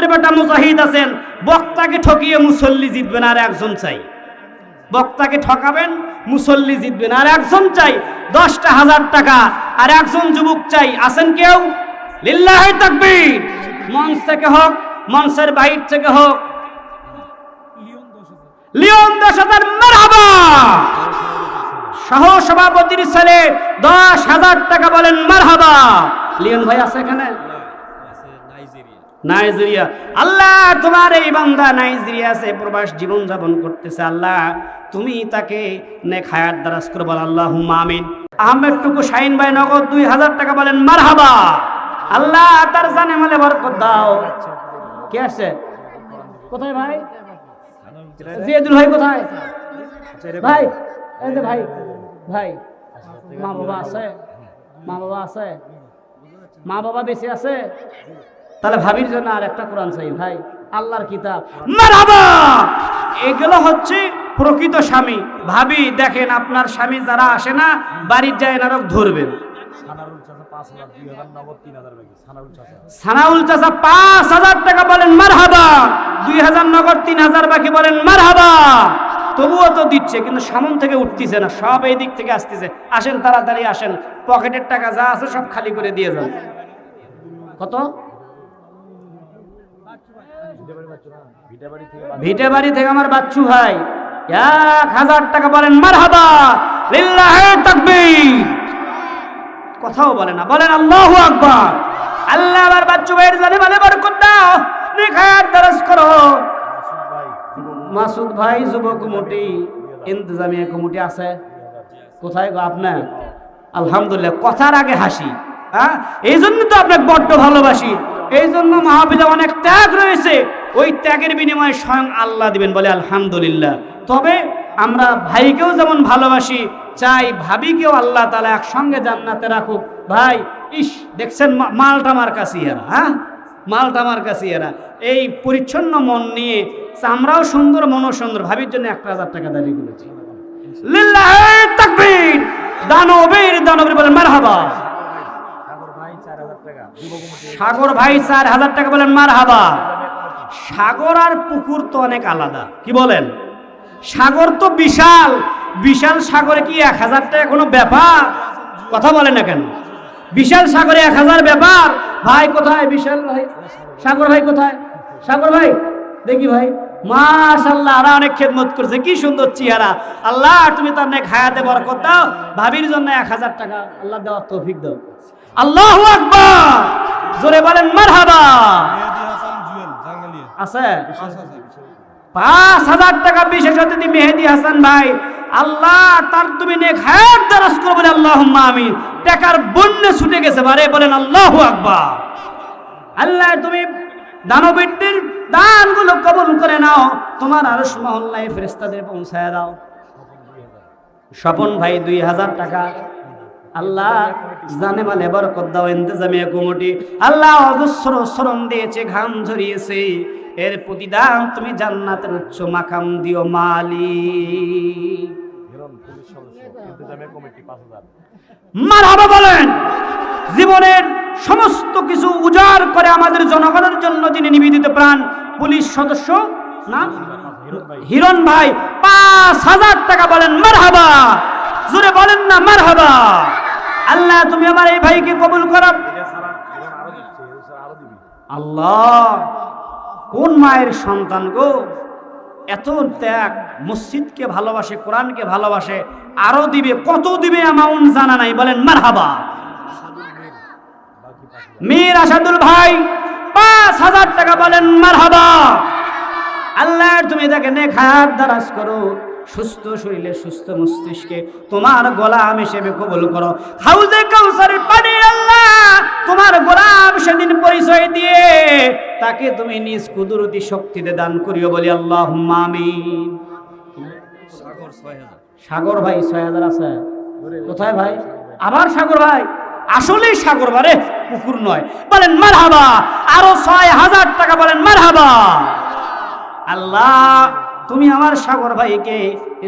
ছাত্রের বেটা মুজাহিদ আছেন, বক্তাকে ঠকিয়ে মুসল্লি জিতবেন আর একজন চাই। বক্তাকে ঠকাবেন, মুসল্লি জিতবেন আর একজন চাই। 10,000 টাকা আর একজন যুবক চাই। আছেন কেউ? লিল্লাহি তাকবীর। মঞ্চ থেকে হোক, মঞ্চের বাইরে থেকে হোক। লিওন 10,000 মারহাবা। সহ সভাপতির ছেলে 10,000 টাকা বলেন মারহাবা। লিওন ভাই আছে এখানে? নাইজেরিয়া। আল্লাহ তোমার এই বান্দা নাইজেরিয়া আছে, প্রবাস জীবন যাপন করতেছে। আল্লাহ তুমি তাকে নেক হায়াত দারাজ করে বল আল্লাহুম্মা আমিন। আহমেদ টুকু শাহিন ভাই নগদ 2,000 টাকা বলেন মারহাবা। আল্লাহ তার জানে মালে বরকত দাও। কে আসছে? কোথায় ভাই? জিয়াদুল ভাই কোথায়? ভাই এই যে ভাই, ভাই মা বাবা আছে? মা বাবা আছে? মা বাবা বেঁচে আছে? তাহলে ভাবির জন্য আর একটা কোরআন চাই ভাই, আল্লাহর কিতাব। মারহাবা। এগুলো হচ্ছে প্রকৃত স্বামী। ভাবি দেখেন, আপনার স্বামী যারা আসে না, বাড়ির যায় নারক ধরবেন। সানাউল চাচা 5,000 টাকা বলেন মারহাবা। 2,000 নগদ, 3,000 বাকি বলেন মারহাবা। তবুও তো দিচ্ছে, কিন্তু সামন থেকে উঠতেছে না, সব এই দিক থেকে আসতেছে। আসেন তাড়াতাড়ি আসেন, পকেটের টাকা যা আছে সব খালি করে দিয়ে যান। কত? ভিটে বাড়ি থেকে আমার বাচ্চু ভাই 1,000 টাকা বলেন মারহাবা। লিল্লাহি তাকবীর। কথাও বলে না, বলেন আল্লাহু আকবার। আল্লাহ আমার বাচ্চু ভাইয়ের জানে মানে বরকত দাও, নেক হায়াত দারাজ করো। মাসুদ ভাই যুব কমিটি, ইন্তজামিয়া কমিটি আছে কোথায় গো আপনার? আলহামদুলিল্লাহ। কথার আগে হাসি। হ্যাঁ, এই জন্য তো আপনাকে বড্ড ভালোবাসি। এই জন্য মাহফিলে অনেক ত্যাগ রয়েছে, ওই ত্যাগের বিনিময়ে স্বয়ং আল্লাহ দিবেন, বলে আলহামদুলিল্লাহ। তবে আমরা ভাইকেও যেমন ভালোবাসি, চাই ভাবিকেও আল্লাহ তাআলা একসঙ্গে জান্নাতে রাখুক। ভাই ইস দেখছেন মালটা আমার কাছে এরা, হ্যাঁ মালটা আমার কাছে এরা। এই পরিচ্ছন্ন মন নিয়ে আমরাও সুন্দর, মনও সুন্দর। ভাবির জন্য 1,000 টাকা দাবি করেছি। লিল্লাহি তাকবীর। দানবের দানবের বলেন মারহাবা। সাগর ভাই 4,000 টাকা বলেন মারহাবা। সাগর আর পুকুর তো অনেক আলাদা, কি বলেন? সাগর তো বিশাল, বিশাল সাগরে কি 1,000 টাকা কোনো ব্যাপার? কথা বলেন না কেন? বিশাল সাগরে 1,000 ব্যাপার? ভাই কোথায় বিশাল ভাই? সাগর ভাই কোথায়? সাগর ভাই দেখি ভাই, মাশাআল্লাহ আর অনেক খেদমত করছে, কি সুন্দর চেহারা। আল্লাহ তুমি তার নেক হায়াতে বরকত দাও। ভাবির জন্য 1,000 টাকা আল্লাহ দেওয়ার তৌফিক দাও। আল্লাহু আকবার। জোরে বলেন মারহাবা। আছে 5,000 টাকা বিশেষ অতিথি মেহেদী হাসান ভাই। আল্লাহ তার তুমি নেক হায়াত দারাজ করো, বলে আল্লাহুম্মা আমিন। টাকার বন্যা ছুটে গেছে বারে, বলেন আল্লাহু আকবার। আল্লাহ তুমি দানবীরদের দানগুলো কবুল করে নাও, তোমার আরশ মহল্লায় ফেরেশতাদের পৌঁছায় দাও। স্বপন ভাই 2,000 টাকা। আল্লাহ জানে মালে বরকত দাও। ইন্তজামিয়া কমিটি আল্লাহ অজস্র শ্রম দিয়েছে, ঘাম ঝরিয়েছে, এর প্রতিদান তুমি জান্নাতের উচ্চ মাকাম দিও মালিক। মারহাবা বলেন। জীবনের সমস্ত কিছু উজাড় করে আমাদের জনগণের জন্য যিনি নিবেদিত প্রাণ, পুলিশ সদস্য না হিরণ ভাই 5,000 টাকা বলেন মারহাবা। জোরে বলেন না মারহাবা। আল্লাহ তুমি আমার এই ভাইকে কবুল করো। আল্লাহ কোন মায়ের সন্তান গো, এত ত্যাগ, মসজিদকে ভালোবাসে, কোরআনকে ভালোবাসে, আরো দিবে। কত দিবে অ্যামাউন্ট জানা নাই, বলেন মারহাবা। মীর আসাদুল ভাই 5,000 টাকা বলেন মারহাবা। আল্লাহ তুমি তাকে নেক হায়াত দারাজ করো, সুস্থ শরীরে সুস্থ মস্তিষ্কে তোমার গোলাম হিসেবে কবুল করো। হাউজে কাউসারের পানি আল্লাহ তোমার গোলাম সেদিন পরিচয় দিয়ে তাকে তুমি নিজ কুদরতি শক্তিতে দান করিও, বলি আল্লাহুম্মা আমিন। সাগর ভাই 6,000 আছে কোথায় ভাই? আবার সাগর ভাই, আসলেই সাগর বারে, পুকুর নয়, বলেন মারহাবা। আরো 6,000 টাকা বলেন মারহাবা। আল্লাহ তুমি আমার সাগর ভাইকে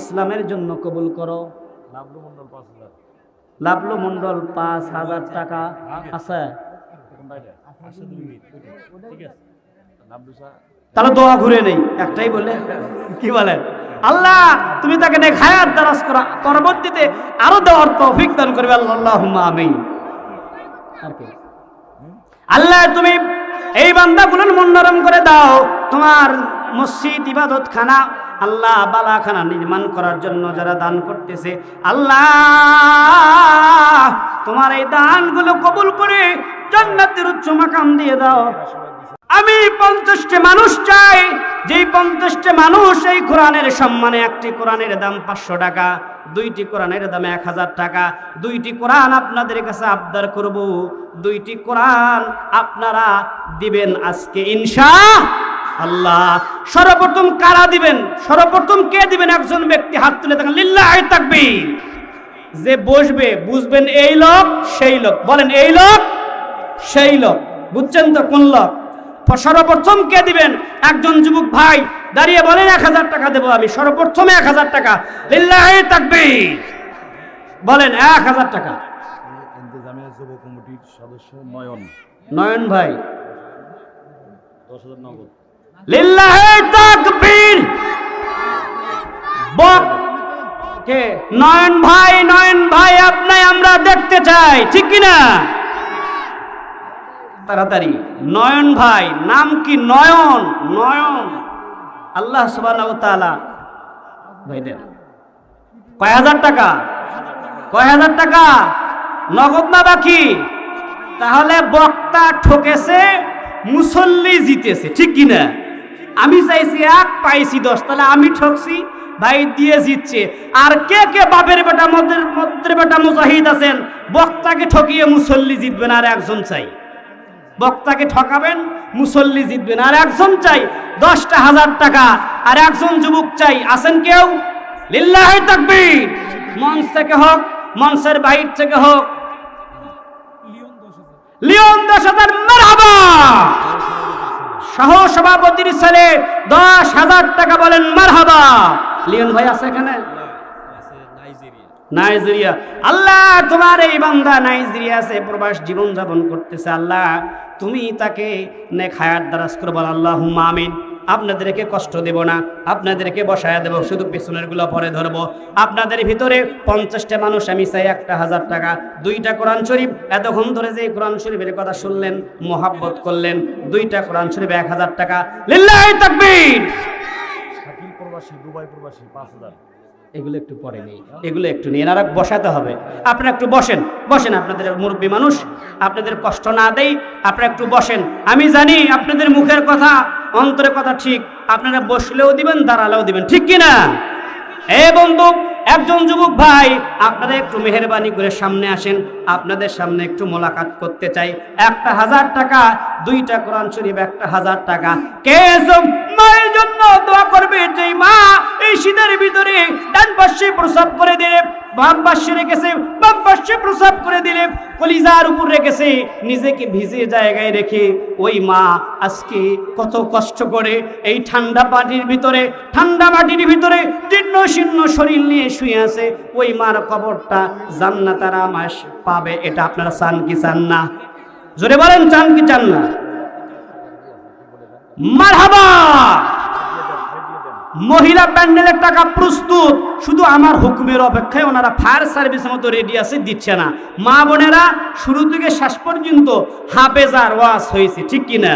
ইসলামের জন্য কবুল করো। লাবলু মন্ডল 5,000 টাকা আছে। তাহলে দোয়া ঘুরে নেই, একটাই বলে কি বলেন, আল্লাহ তুমি তাকে নেক হায়াত দারাজ করা, পরবর্তীতে আরো দেওয়ার তৌফিক দান করবে, আল্লাহুম্মা আমিন। আল্লাহ তুমি এই বান্দাগুলোর মন নরম করে দাও, তোমার মসজিদ ইবাদত খানা আল্লাহ বালাখানা নির্মাণ করার জন্য যারা দান করতেছে, আল্লাহ তোমার এই দানগুলো কবুল করে জান্নাতের উচ্চ মাকাম দিয়ে দাও। আমি 50টি মানুষ চাই, যেই 50টি মানুষ এই কোরআনের সম্মানে, একটি কোরআনের দাম 500 টাকা, 2টি কোরআনের দাম 1000 টাকা, 2টি কোরআন আপনাদের কাছে আবদার করব, 2টি কোরআন আপনারা দিবেন আজকে ইনশাআল্লাহ। সর্বপ্রথম কারা দিবেন? সর্বপ্রথম কে দিবেন? একজন ব্যক্তি হাত তুলে দেখেন, লিল্লাহি তাকবীর। যে বসবে বুঝবেন এই লোক সেই লোক, বলেন এই লোক সেই লোক, বুঝছেন তো কোন লোক? সর্বপ্রথম কে দিবেন? একজন যুবক ভাই দাঁড়িয়ে বলেন 1000 টাকা দেবো আমি, সর্বপ্রথমে 1000 টাকা, লিল্লাহি তাকবীর, বলেন 1000 টাকা। ইন্তেজামিয়া যুব কমিটির সদস্য নয়ন ভাই 10,000 নগদ। লিল্লাহি তাকবীর। কে? নয়ন ভাই, নয়ন ভাই আপনাই আমরা দেখতে চাই, ঠিক কিনা? তাড়াতাড়ি নয়ন ভাই, নাম কি? নয়ন, নয়ন। আল্লাহ সুবহানাহু ওয়া তাআলা ভাই দেন। কয় হাজার টাকা? কয় হাজার টাকা? নগদ না বাকি? তাহলে বক্তা ঠকেছে, মুসল্লি জিতেছে, ঠিক কিনা? আমি চাইছি 1, পাইছি 10, তাহলে আমি ঠকছি, ভাই দিয়ে জিতছে। আর কে কে বাপের বেটা মদ্রের বেটা মুজাহিদ আছেন, বক্তাকে ঠকিয়ে মুসল্লি জিতবেন? আর একজন চাই, বক্তাকে ঠকাবেন, মুসল্লি জিতবেন। আর একজন চাই 10টা 1000 টাকা, আর একজন যুবক চাই, আছেন কেউ? লিল্লাহি তাকবীর। মঞ্চ থেকে হোক, মঞ্চের বাইর থেকে হোক, লিওন 10,000 মারহাবা। সহ সভাপতির ছেলে 10,000 টাকা, বলেন মারহাবা। লিওন ভাই আছে এখানে? নাইজেরিয়া। আল্লাহ তোমার এই বান্দা নাইজেরিয়াতে প্রবাস জীবন যাপন করতেছে, আল্লাহ তুমি তাকে নেক হায়াত দারাজ করো, বল আল্লাহুম্মা আমিন। আপনাদেরকে কষ্ট দেব না, আপনাদেরকে বসায়া দেব, শুধু পেছনের গুলো পরে ধরবো। আপনাদের ভিতরে 50টা মানুষ আমি চাই 1000 টাকা, 2টা কোরআন শরীফ, এতক্ষণ ধরে যে কোরআন শরীফের কথা শুনলেন, মোহাব্বত করলেন, 2টা কোরআন শরীফ 1000 টাকা, লিল্লাহি তাকবীর। শাকিল প্রবাসী, দুবাই প্রবাসী 5000। এগুলো একটু পরে নেই, এগুলো একটু নিয়ে এনারা বসাতে হবে। আপনারা একটু বসেন, বসেন, আপনাদের মুরব্বী মানুষ, আপনাদের কষ্ট না দেই, আপনারা একটু বসেন। আমি জানি আপনাদের মুখের কথা, অন্তরের কথা ঠিক, আপনারা বসলেও দিবেন, দাঁড়ালেও দিবেন, ঠিক কিনা? এ বন্ধু, একজন যুবক ভাই, আপনারা একটু মেহেরবানি করে সামনে আসেন, আপনাদের সামনে একটু মোলাকাত করতে চাই। 1000 টাকা, 2টা কোরআন শরীফ 1000 টাকা। কে মায়ের জন্য দোয়া করবে? যে মা এই শীতের ভিতরে ডান পাশে প্রসাব করে দিলে, বাম পাশে রেখেছে, বাম পাশে প্রসাব করে দিলে, কলিজার উপর রেখেছে, নিজেকে ভিজে জায়গায় রেখে ওই মা আজকে কত কষ্ট করে এই ঠান্ডা পানির ভিতরে, ঠান্ডা মাটির ভিতরে জীর্ণ শীর্ণ শরীর নিয়ে শুয়ে আছে। ওই মার কবরটা জান্নাতের আমাশ পাবে, এটা আপনারা চান কি চান না? জোরে বলেন, চান কি চান না? মারহাবা। মহিলা প্যান্ডেলের টাকা প্রস্তুত, শুধু আমার হুকুমের অপেক্ষায়, ওনারা ফায়ার সার্ভিসের মতো রেডি আছে, দিচ্ছে না। মা বোনেরা শুরু থেকে শেষ পর্যন্ত হাফেজার ওয়াজ হয়েছে, ঠিক কিনা?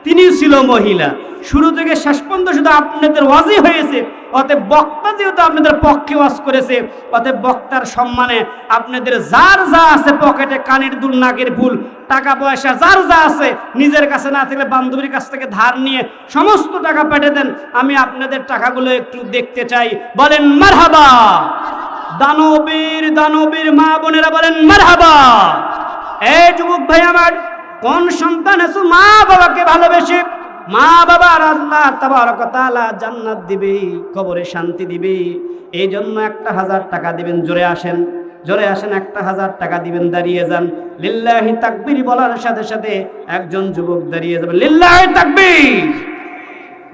তিনি ছিল মহিলা, শুরু থেকে শেষ পর্যন্ত শুধু আপনাদের ওয়াজই হয়েছে। অতএব বক্তা যেহেতু আপনাদের পক্ষে ওয়াজ করেছে, অতএব বক্তার সম্মানে আপনাদের যার যা আছে পকেটে, কানের দুল, নাকের ফুল, টাকা পয়সা যার যা আছে, নিজের কাছে না থাকলে বান্ধবীর কাছ থেকে ধার নিয়ে সমস্ত টাকা পেটে দেন। আমি আপনাদের টাকাগুলো একটু দেখতে চাই, বলেন মারহাবা। দানবীর দানবীর মা বোনেরা বলেন মারহাবা। এই যুবক ভাই আমার, কোন সন্তান আছে মা বাবাকে ভালোবেসে, মা বাবার আল্লাহ তাবারক ওয়া তাআলা জান্নাত দিবে, কবরে শান্তি দিবে, এই জন্য 1000 টাকা দিবেন। জোরে আসেন, জোরে আসেন, 1000 টাকা দিবেন। দাঁড়িয়ে যান, লিল্লাহি তাকবীর বলার সাথে সাথে একজন যুবক দাঁড়িয়ে যাবে, লিল্লাহি তাকবীর।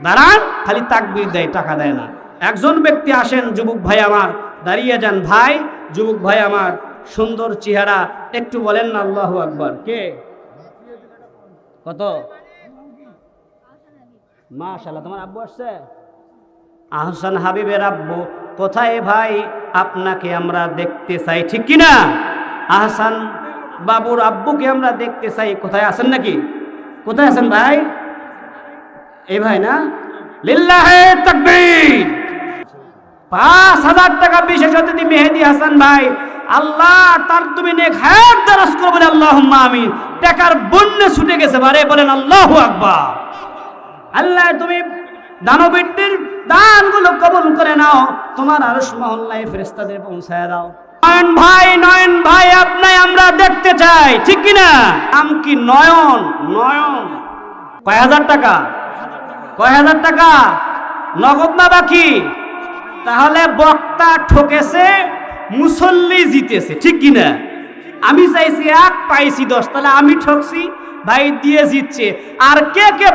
দাঁড়ান, খালি তাকবীর দেয়, টাকা দেয় না। একজন ব্যক্তি আসেন, যুবক ভাই আমার, দাঁড়িয়ে যান। ভাই, যুবক ভাই আমার, সুন্দর চেহারা, একটু বলেন না আল্লাহু আকবার। কে? কত? মাশাআল্লাহ, তোমার আব্বু আসছে? আহসান হাবিবের আব্বু কোথায় ভাই? আপনাকে আমরা দেখতে চাই, ঠিক কিনা? আহসান বাবুর আব্বুকে আমরা দেখতে চাই। কোথায় আছেন নাকি? কোথায় আছেন ভাই? এই ভাই না? লিল্লাহে তাকবীর। 5,000 টাকা বিশেষ অতিথি মেহেদী হাসান ভাই, আল্লাহ তার তুমি নেক হায়াত দারাজ করো বলে আল্লাহুম্মা আমিন। টাকার বন্যা ছুটে গেছে বারে, বলেন আল্লাহু আকবার। আল্লাহ তুমি দানবীরদের দানগুলো কবুল করে নাও, তোমার আরশ মহল্লায় ফেরেশতাদের পৌঁছায় দাও। নয়ন ভাই আপনাই আমরা দেখতে চাই, ঠিক কিনা? নাম কি? নয়ন। নয়ন কয় হাজার টাকা? কয় হাজার টাকা? নগদ না বাকি? তাহলে বক্তা ঠকেছে, মুসল্লি জিতেছে, ঠিক কিনা? আমি চাইছি 1 পাইছি 10, তাহলে আমি ঠকছি, ভাই দিয়ে জিতছে। আর কে কে